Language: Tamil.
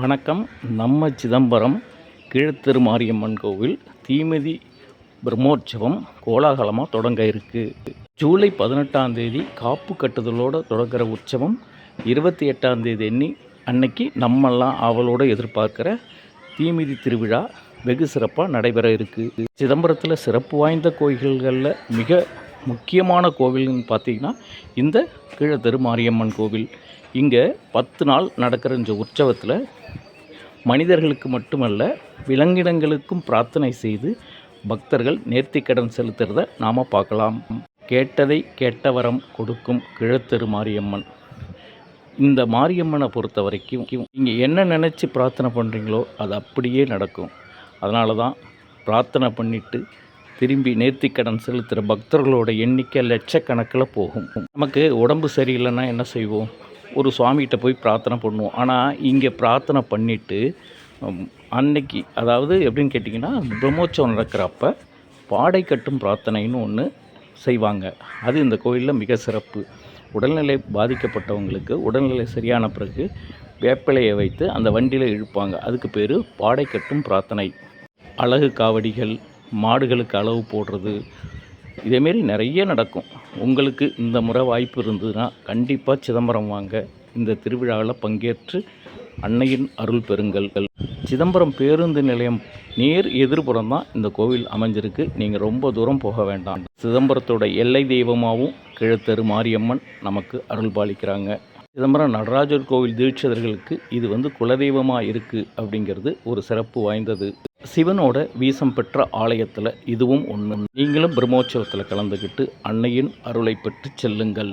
வணக்கம். நம்ம சிதம்பரம் கீழத்தெரு மாரியம்மன் கோவில் தீமிதி பிரம்மோற்சவம் கோலாகலமாக தொடங்க இருக்குது. ஜூலை 18ஆம் தேதி காப்பு கட்டுதலோடு தொடங்குற உற்சவம் 28ஆம் தேதி அன்னைக்கு நம்மெல்லாம் அவளோடு எதிர்பார்க்குற தீமிதி திருவிழா வெகு சிறப்பாக நடைபெற இருக்குது. சிதம்பரத்தில் சிறப்பு வாய்ந்த கோயில்களில் மிக முக்கியமான கோவில்னு பார்த்திங்கன்னா இந்த கீழத்தெரு மாரியம்மன் கோவில். இங்கே 10 நாள் நடக்கிற இந்த உற்சவத்தில் மனிதர்களுக்கு மட்டுமல்ல விலங்கினங்களுக்கும் பிரார்த்தனை செய்து பக்தர்கள் நேர்த்திக்கடன் செலுத்துறத நாம் பார்க்கலாம். கேட்டதை கேட்ட வரம் கொடுக்கும் கீழத்தெரு மாரியம்மன். இந்த மாரியம்மனை பொறுத்த வரைக்கும் நீங்கள் என்ன நினச்சி பிரார்த்தனை பண்ணுறீங்களோ அது அப்படியே நடக்கும். அதனால தான் பிரார்த்தனை பண்ணிவிட்டு திரும்பி நேர்த்திக்கடன் செலுத்துகிற பக்தர்களோட எண்ணிக்கை லட்சக்கணக்கில் போகும். நமக்கு உடம்பு சரியில்லைன்னா என்ன செய்வோம்? ஒரு சுவாமிகிட்ட போய் பிரார்த்தனை பண்ணுவோம். ஆனால் இங்கே பிரார்த்தனை பண்ணிவிட்டு அன்னைக்கு, அதாவது எப்படின்னு கேட்டிங்கன்னா, பிரம்மோற்சவம் நடக்கிறப்ப பாடை கட்டும் பிரார்த்தனைன்னு ஒன்று செய்வாங்க. அது இந்த கோயிலில் மிக சிறப்பு. உடல்நிலை பாதிக்கப்பட்டவங்களுக்கு உடல்நிலை சரியான பிறகு வேப்பிலையை வைத்து அந்த வண்டியில் இழுப்பாங்க. அதுக்கு பேர் பாடை கட்டும் பிரார்த்தனை. அழகு காவடிகள், மாடுகளுக்கு அளவு போடுறது, இதேமாரி நிறைய நடக்கும். உங்களுக்கு இந்த முறை வாய்ப்பு இருந்ததுன்னா கண்டிப்பாக சிதம்பரம் வாங்க. இந்த திருவிழாவில் பங்கேற்று அன்னையின் அருள் பெறுங்கள். சிதம்பரம் பேருந்து நிலையம் நேர் எதிர்புறம் தான் இந்த கோவில் அமைஞ்சிருக்கு. நீங்கள் ரொம்ப தூரம் போக வேண்டாம். சிதம்பரத்தோட எல்லை தெய்வமாகவும் கீழத்தெரு மாரியம்மன் நமக்கு அருள் பாலிக்கிறாங்க. சிதம்பரம் நடராஜர் கோவில் தீட்சிதர்களுக்கு இது குலதெய்வமாக இருக்குது அப்படிங்கிறது ஒரு சிறப்பு வாய்ந்தது. சிவனோட வீசம் பெற்ற ஆலயத்தில் இதுவும் ஒன்று. நீங்களும் பிரம்மோற்சவத்தில் கலந்துக்கிட்டு அன்னையின் அருளை பெற்று செல்லுங்கள்.